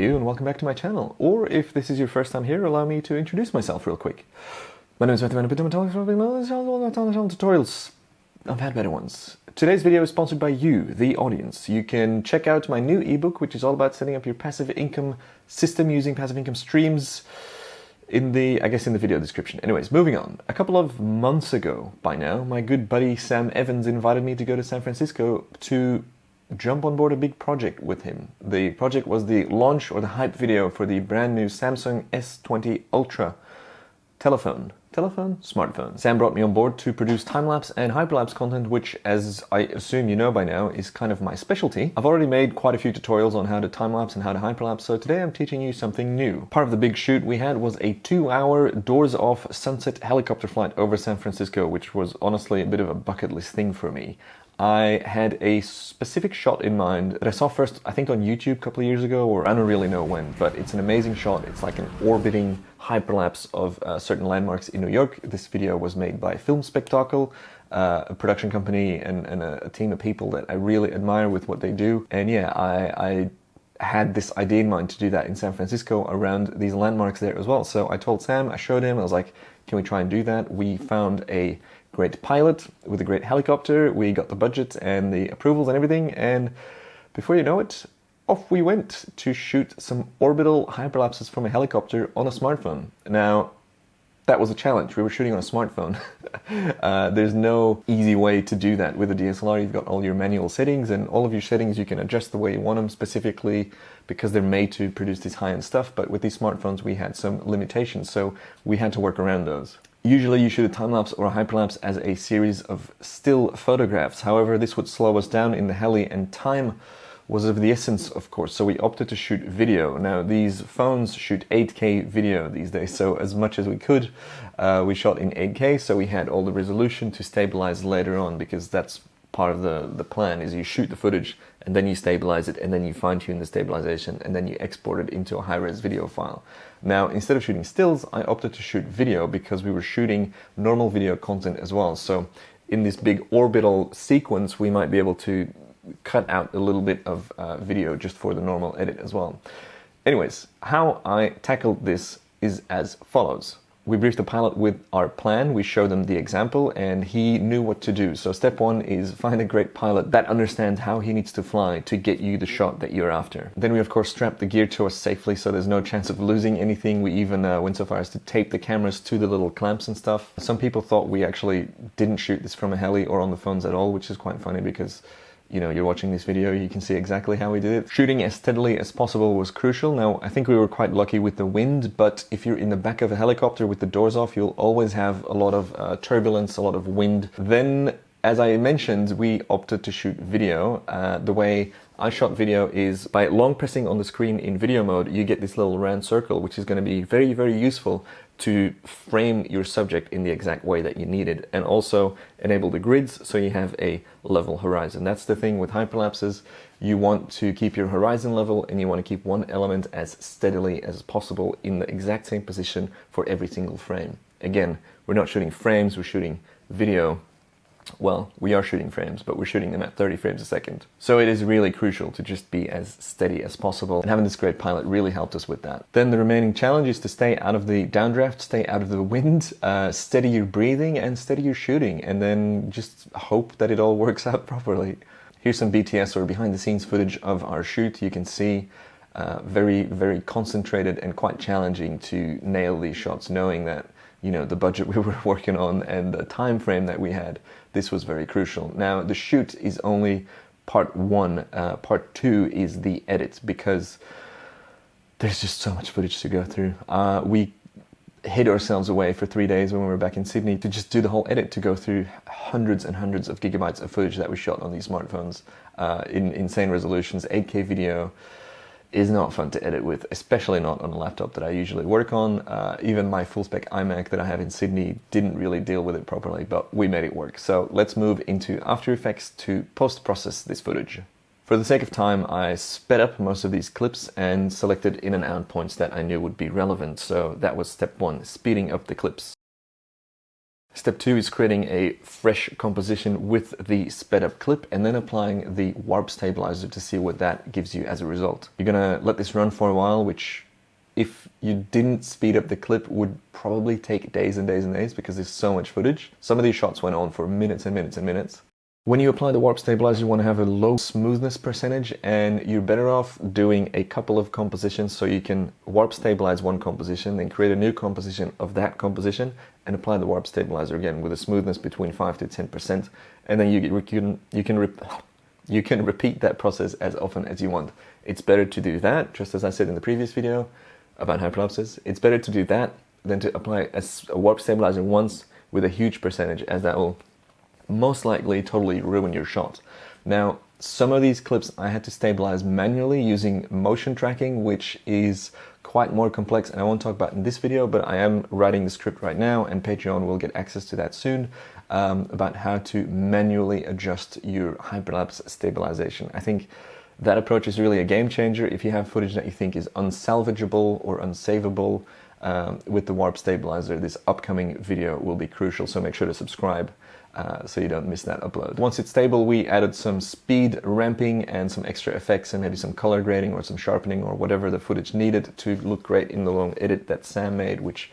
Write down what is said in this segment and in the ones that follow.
you? And welcome back to my channel. Or if this is your first time here, allow me to introduce myself real quick. My name is Vandeputte, tutorials. I've had better ones. Today's video is sponsored by you, the audience. You can check out my new ebook, which is all about setting up your passive income system using passive income streams in the video description. Anyways, moving on. A couple of months ago by now, my good buddy Sam Evans invited me to go to San Francisco to jump on board a big project with him. The project was the launch or the hype video for the brand new Samsung S20 Ultra smartphone. Sam brought me on board to produce time-lapse and hyperlapse content, which, as I assume you know by now, is kind of my specialty. I've already made quite a few tutorials on how to time-lapse and how to hyperlapse, so today I'm teaching you something new. Part of the big shoot we had was a 2-hour doors-off sunset helicopter flight over San Francisco, which was honestly a bit of a bucket list thing for me. I had a specific shot in mind that I saw first, I think on YouTube a couple of years ago, or I don't really know when, but it's an amazing shot. It's like an orbiting hyperlapse of certain landmarks in New York. This video was made by Film Spectacle, a production company and a team of people that I really admire with what they do. And yeah, I had this idea in mind to do that in San Francisco around these landmarks there as well. So I told Sam, I showed him, I was like, can we try and do that? We found a great pilot with a great helicopter, we got the budget and the approvals and everything, and before you know it, off we went to shoot some orbital hyperlapses from a helicopter on a smartphone. Now, that was a challenge. We were shooting on a smartphone. There's no easy way to do that. With a DSLR, you've got all your manual settings, and all of your settings you can adjust the way you want them specifically because they're made to produce this high-end stuff, but with these smartphones we had some limitations, so we had to work around those. Usually you shoot a time-lapse or a hyperlapse as a series of still photographs. However, this would slow us down in the heli, and time was of the essence, of course, so we opted to shoot video. Now, these phones shoot 8K video these days, so as much as we could, we shot in 8K, so we had all the resolution to stabilize later on, because that's part of the plan, is you shoot the footage, and then you stabilize it, and then you fine-tune the stabilization, and then you export it into a high-res video file. Now, instead of shooting stills, I opted to shoot video because we were shooting normal video content as well. So in this big orbital sequence, we might be able to cut out a little bit of video just for the normal edit as well. Anyways, how I tackled this is as follows. We briefed the pilot with our plan, we showed him the example, and he knew what to do. So step one is find a great pilot that understands how he needs to fly to get you the shot that you're after. Then we of course strapped the gear to us safely so there's no chance of losing anything. We even went so far as to tape the cameras to the little clamps and stuff. Some people thought we actually didn't shoot this from a heli or on the phones at all, which is quite funny because you're watching this video, you can see exactly how we did it. Shooting as steadily as possible was crucial. Now, I think we were quite lucky with the wind, but if you're in the back of a helicopter with the doors off, you'll always have a lot of turbulence, a lot of wind. Then, as I mentioned, we opted to shoot video. The way I shot video is by long pressing on the screen in video mode, you get this little round circle, which is going to be very, very useful to frame your subject in the exact way that you need it, and also enable the grids so you have a level horizon. That's the thing with hyperlapses. You want to keep your horizon level and you want to keep one element as steadily as possible in the exact same position for every single frame. Again, we're not shooting frames, we're shooting video. Well, we are shooting frames, but we're shooting them at 30 frames a second. So it is really crucial to just be as steady as possible, and having this great pilot really helped us with that. Then the remaining challenge is to stay out of the downdraft, stay out of the wind, steady your breathing and steady your shooting, and then just hope that it all works out properly. Here's some BTS or behind the scenes footage of our shoot. You can see very, very concentrated and quite challenging to nail these shots, knowing that the budget we were working on and the time frame that we had. This was very crucial. Now, the shoot is only part one. Part two is the edit, because there's just so much footage to go through. We hid ourselves away for 3 days when we were back in Sydney to just do the whole edit, to go through hundreds and hundreds of gigabytes of footage that we shot on these smartphones in insane resolutions. 8K video is not fun to edit with, especially not on a laptop that I usually work on. Even my full-spec iMac that I have in Sydney didn't really deal with it properly, but we made it work. So let's move into After Effects to post-process this footage. For the sake of time, I sped up most of these clips and selected in and out points that I knew would be relevant. So that was step one, speeding up the clips. Step 2 is creating a fresh composition with the sped up clip and then applying the warp stabilizer to see what that gives you as a result. You're gonna let this run for a while, which if you didn't speed up the clip would probably take days and days and days because there's so much footage. Some of these shots went on for minutes and minutes and minutes. When you apply the warp stabilizer, you want to have a low smoothness percentage, and you're better off doing a couple of compositions so you can warp stabilize one composition, then create a new composition of that composition and apply the warp stabilizer again with a smoothness between 5 to 10%, and then you can repeat that process as often as you want. It's better to do that, just as I said in the previous video about hyperlapses. It's better to do that than to apply a warp stabilizer once with a huge percentage, as that will most likely totally ruin your shot. Now, some of these clips I had to stabilize manually using motion tracking, which is quite more complex, and I won't talk about in this video, but I am writing the script right now, and Patreon will get access to that soon, about how to manually adjust your hyperlapse stabilization. I think that approach is really a game changer if you have footage that you think is unsalvageable or unsavable. With the warp stabilizer, this upcoming video will be crucial, so make sure to subscribe so you don't miss that upload. Once it's stable, we added some speed ramping and some extra effects and maybe some color grading or some sharpening or whatever the footage needed to look great in the long edit that Sam made, which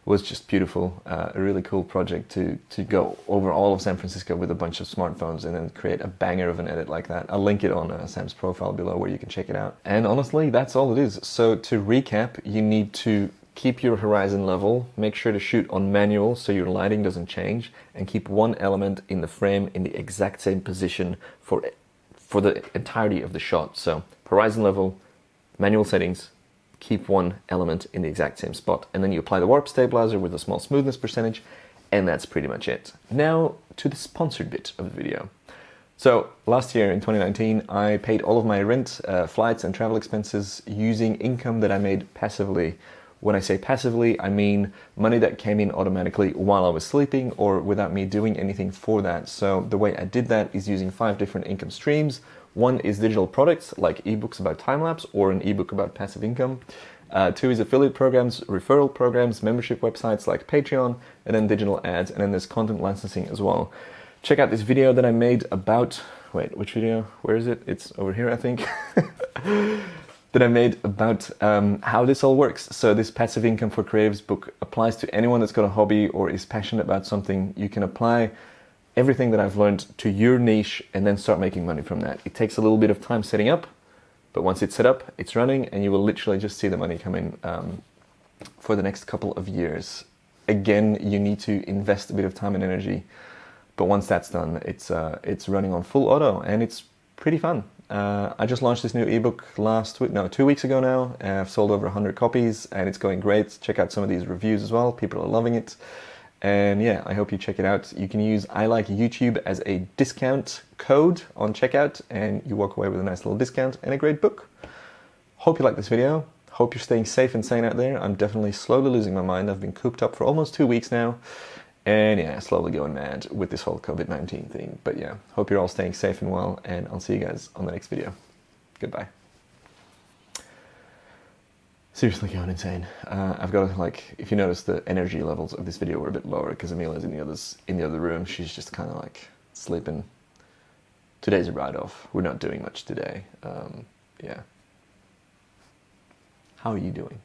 was just beautiful. A really cool project to go over all of San Francisco with a bunch of smartphones and then create a banger of an edit like that. I'll link it on Sam's profile below where you can check it out. And honestly, that's all it is. So to recap, you need to keep your horizon level, make sure to shoot on manual so your lighting doesn't change, and keep one element in the frame in the exact same position for the entirety of the shot. So horizon level, manual settings, keep one element in the exact same spot, and then you apply the warp stabilizer with a small smoothness percentage, and that's pretty much it. Now to the sponsored bit of the video. So last year in 2019, I paid all of my rent, flights and travel expenses using income that I made passively. When I say passively, I mean money that came in automatically while I was sleeping or without me doing anything for that. So the way I did that is using 5 different income streams. One is digital products like ebooks about time-lapse or an ebook about passive income. 2 is affiliate programs, referral programs, membership websites like Patreon, and then digital ads, and then there's content licensing as well. Check out this video that I made about, wait, which video? Where is it? It's over here, I think. That I made about how this all works. So this passive income for creatives book applies to anyone that's got a hobby or is passionate about something. You can apply everything that I've learned to your niche and then start making money from that. It takes a little bit of time setting up, but once it's set up, it's running, and you will literally just see the money come in for the next couple of years. Again, you need to invest a bit of time and energy, but once that's done, it's running on full auto, and it's pretty fun. I just launched this new ebook 2 weeks ago now. I've sold over 100 copies and it's going great. Check out some of these reviews as well. People are loving it. And yeah, I hope you check it out. You can use I Like YouTube as a discount code on checkout, and you walk away with a nice little discount and a great book. Hope you like this video. Hope you're staying safe and sane out there. I'm definitely slowly losing my mind. I've been cooped up for almost 2 weeks now. And yeah, slowly going mad with this whole COVID-19 thing. But yeah, hope you're all staying safe and well, and I'll see you guys on the next video. Goodbye. Seriously going insane. I've got to, like, if you notice, the energy levels of this video were a bit lower because Amelia's in the other room. She's just kind of like sleeping. Today's a write-off. We're not doing much today. Yeah. How are you doing?